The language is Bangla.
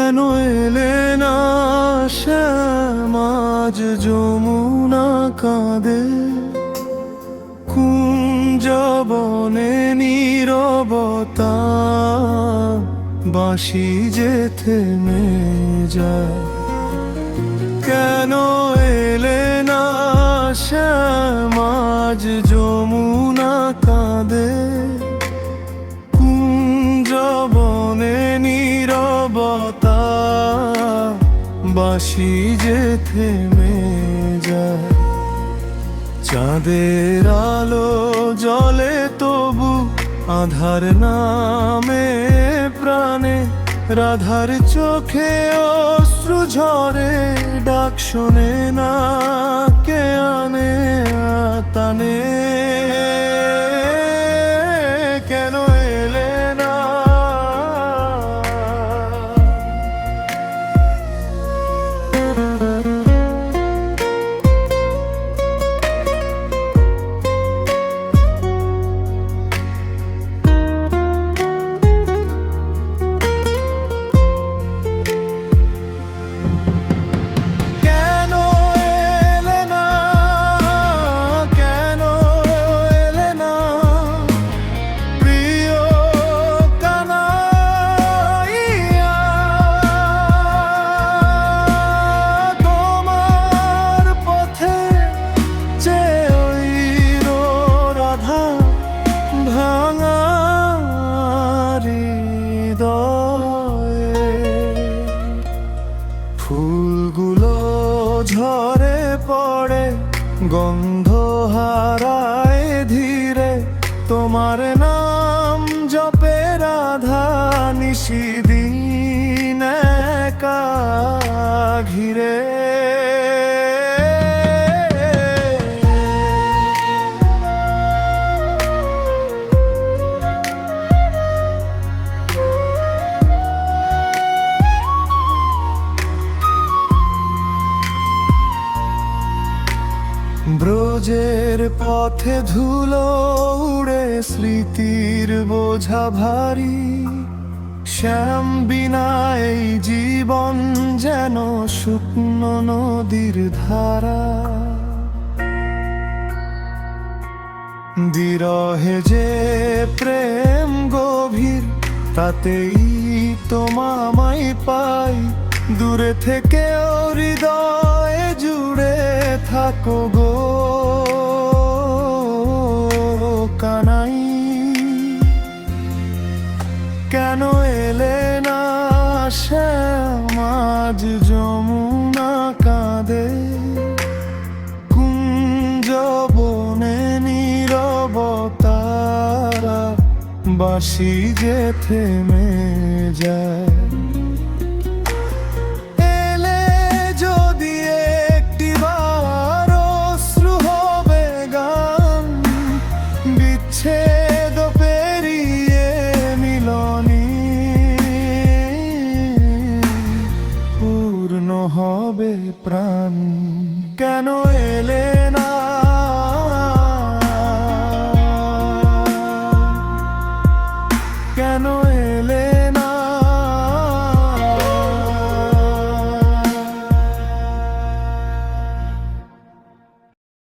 কেন এলে না শ্যামাজ যমুনা কাঁদে কুঞ্জবনে নীরবতা বাঁশি যে থেমে যায় কেন এলে না শ্যামাজ যমুনা কাঁদে কুঞ্জবনে নীরবতা বাঁশি যে থেমে যায় চাঁদের আলো জলে তবু আধার নামে প্রাণে রাধার চোখে অশ্রু ঝরে ডাক শোনে না কে আনে তানে কেন এলে না ফুলগুলো ঝরে পড়ে গন্ধ হারায় ধীরে তোমার নাম জপে রাধা নিশিদিন একা ঘিরে ব্রজের পথে ধুলো উড়ে স্মৃতির বোঝা ভারী শ্যাম বিনা এই জীবন যেন শুকনো নদীর ধারা বিরহে যে প্রেম গভীর তাতেই তোমায় পাই দূরে থেকে হৃদয়ে জুড়ে থাকো গো কানাই কেন এলে না শ্যামাজ যমুনা কাঁদে কুঞ্জবনে নীরবতা বাঁশি যে থেমে যায় হবে প্রাণ কেন এলে না